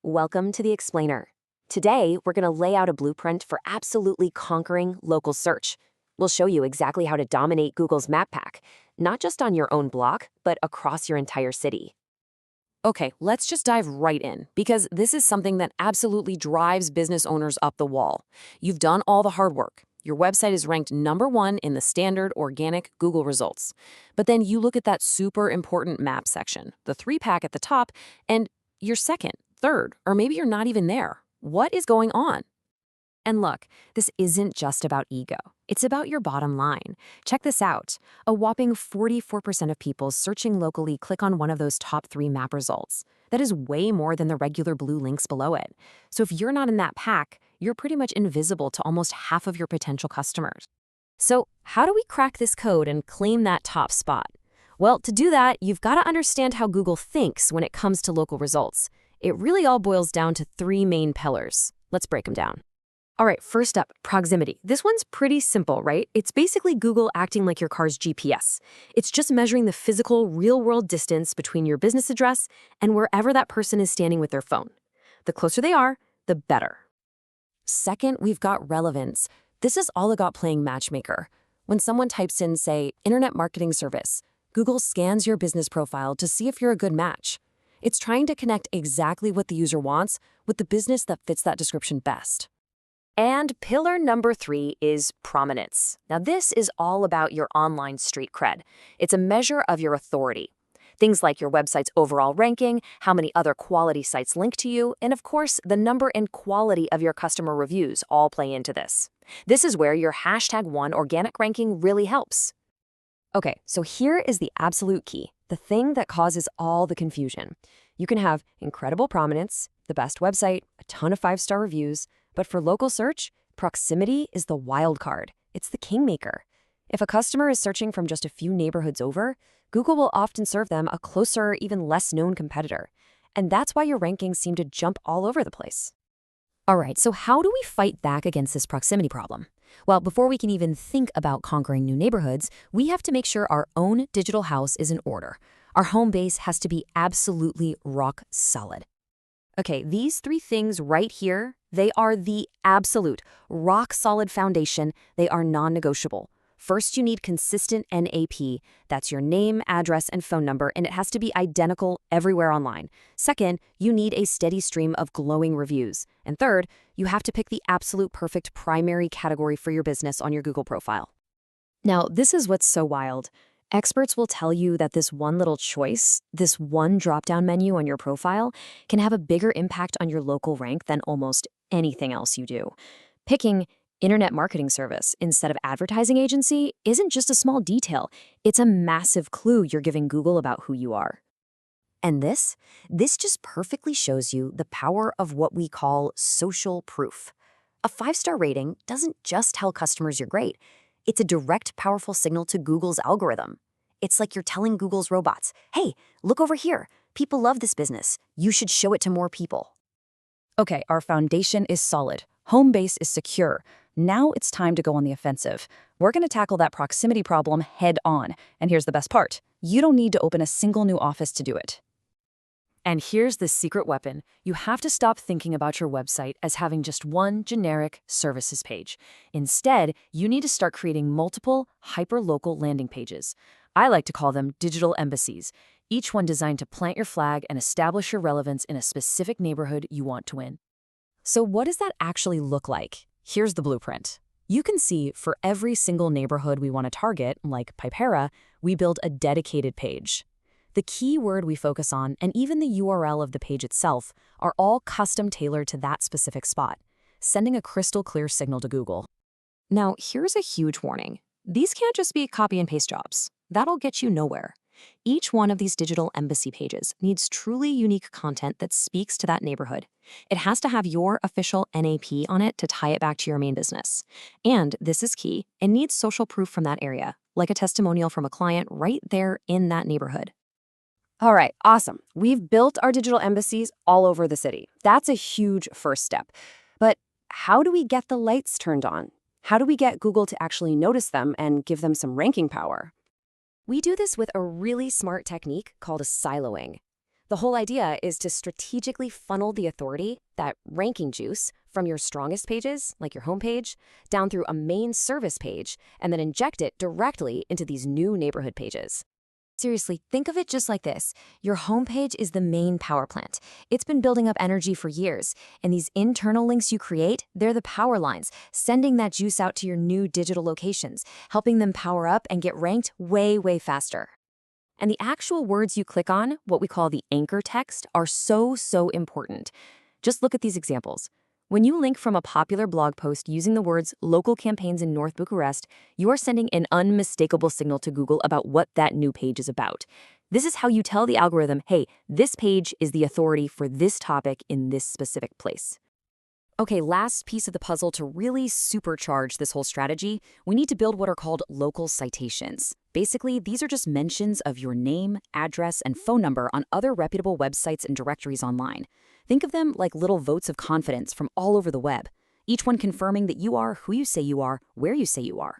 Welcome to the Explainer. Today, we're going to lay out a blueprint for absolutely conquering local search. We'll show you exactly how to dominate Google's map pack, not just on your own block, but across your entire city. Okay, let's just dive right in, because this is something that absolutely drives business owners up the wall. You've done all the hard work. Your website is ranked #1 in the standard organic Google results. But then you look at that super important map section, the 3-pack at the top, and you're second, third, or maybe you're not even there. What is going on? And look, this isn't just about ego. It's about your bottom line. Check this out. A whopping 44% of people searching locally click on one of those top 3 map results. That is way more than the regular blue links below it. So if you're not in that pack, you're pretty much invisible to almost half of your potential customers. So how do we crack this code and claim that top spot? Well, to do that, you've got to understand how Google thinks when it comes to local results. It really all boils down to 3 main pillars. Let's break them down. All right, first up, proximity. This one's pretty simple, right? It's basically Google acting like your car's GPS. It's just measuring the physical, real-world distance between your business address and wherever that person is standing with their phone. The closer they are, the better. Second, we've got relevance. This is all about playing matchmaker. When someone types in, say, internet marketing service, Google scans your business profile to see if you're a good match. It's trying to connect exactly what the user wants with the business that fits that description best. And pillar number 3 is prominence. Now, this is all about your online street cred. It's a measure of your authority. Things like your website's overall ranking, how many other quality sites link to you, and of course, the number and quality of your customer reviews all play into this. This is where your #1 organic ranking really helps. Okay, so here is the absolute key, the thing that causes all the confusion. You can have incredible prominence, the best website, a ton of 5-star reviews, but for local search, proximity is the wild card. It's the kingmaker. If a customer is searching from just a few neighborhoods over, Google will often serve them a closer, even less known competitor. And that's why your rankings seem to jump all over the place. All right, so how do we fight back against this proximity problem? Well, before we can even think about conquering new neighborhoods, we have to make sure our own digital house is in order. Our home base has to be absolutely rock solid. Okay, these 3 things right here, they are the absolute rock solid foundation. They are non-negotiable. First, you need consistent NAP. That's your name, address, and phone number, and it has to be identical everywhere online. Second, you need a steady stream of glowing reviews. And third, you have to pick the absolute perfect primary category for your business on your Google profile. Now, this is what's so wild. Experts will tell you that this one little choice, this one drop-down menu on your profile, can have a bigger impact on your local rank than almost anything else you do. Picking internet marketing service instead of advertising agency isn't just a small detail. It's a massive clue you're giving Google about who you are. And this just perfectly shows you the power of what we call social proof. A 5-star rating doesn't just tell customers you're great. It's a direct, powerful signal to Google's algorithm. It's like you're telling Google's robots, hey, look over here. People love this business. You should show it to more people. Okay, our foundation is solid. Home base is secure. Now it's time to go on the offensive. We're going to tackle that proximity problem head on. And here's the best part. You don't need to open a single new office to do it. And here's the secret weapon. You have to stop thinking about your website as having just one generic services page. Instead, you need to start creating multiple hyper-local landing pages. I like to call them digital embassies, each one designed to plant your flag and establish your relevance in a specific neighborhood you want to win. So what does that actually look like? Here's the blueprint. You can see for every single neighborhood we want to target, like Pipera, we build a dedicated page. The keyword we focus on, and even the URL of the page itself, are all custom tailored to that specific spot, sending a crystal clear signal to Google. Now, here's a huge warning. These can't just be copy and paste jobs. That'll get you nowhere. Each one of these digital embassy pages needs truly unique content that speaks to that neighborhood. It has to have your official NAP on it to tie it back to your main business. And this is key, it needs social proof from that area, like a testimonial from a client right there in that neighborhood. All right, awesome. We've built our digital embassies all over the city. That's a huge first step. But how do we get the lights turned on? How do we get Google to actually notice them and give them some ranking power? We do this with a really smart technique called a siloing. The whole idea is to strategically funnel the authority, that ranking juice, from your strongest pages, like your homepage, down through a main service page, and then inject it directly into these new neighborhood pages. Seriously, think of it just like this. Your homepage is the main power plant. It's been building up energy for years, and these internal links you create, they're the power lines, sending that juice out to your new digital locations, helping them power up and get ranked way, way faster. And the actual words you click on, what we call the anchor text, are so, so important. Just look at these examples. When you link from a popular blog post using the words local campaigns in North Bucharest, you are sending an unmistakable signal to Google about what that new page is about. This is how you tell the algorithm, hey, this page is the authority for this topic in this specific place. Okay, last piece of the puzzle to really supercharge this whole strategy, we need to build what are called local citations. Basically, these are just mentions of your name, address, and phone number on other reputable websites and directories online. Think of them like little votes of confidence from all over the web, each one confirming that you are who you say you are, where you say you are.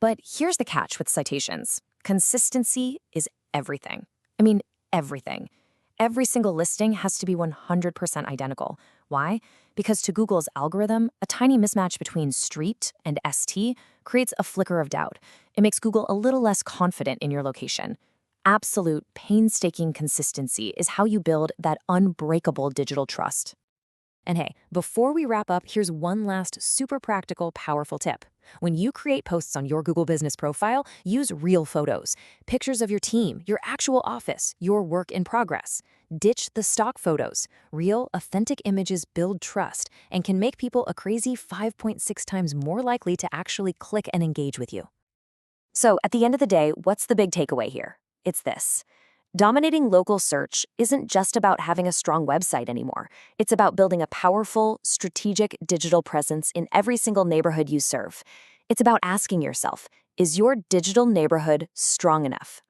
But here's the catch with citations. Consistency is everything. I mean, everything. Every single listing has to be 100% identical. Why? Because to Google's algorithm, a tiny mismatch between street and ST creates a flicker of doubt. It makes Google a little less confident in your location. Absolute, painstaking consistency is how you build that unbreakable digital trust. And hey, before we wrap up, here's one last super practical, powerful tip. When you create posts on your Google Business profile, use real photos, pictures of your team, your actual office, your work in progress. Ditch the stock photos. Real, authentic images build trust and can make people a crazy 5.6 times more likely to actually click and engage with you. So at the end of the day, what's the big takeaway here? It's this. Dominating local search isn't just about having a strong website anymore. It's about building a powerful, strategic digital presence in every single neighborhood you serve. It's about asking yourself, is your digital neighborhood strong enough?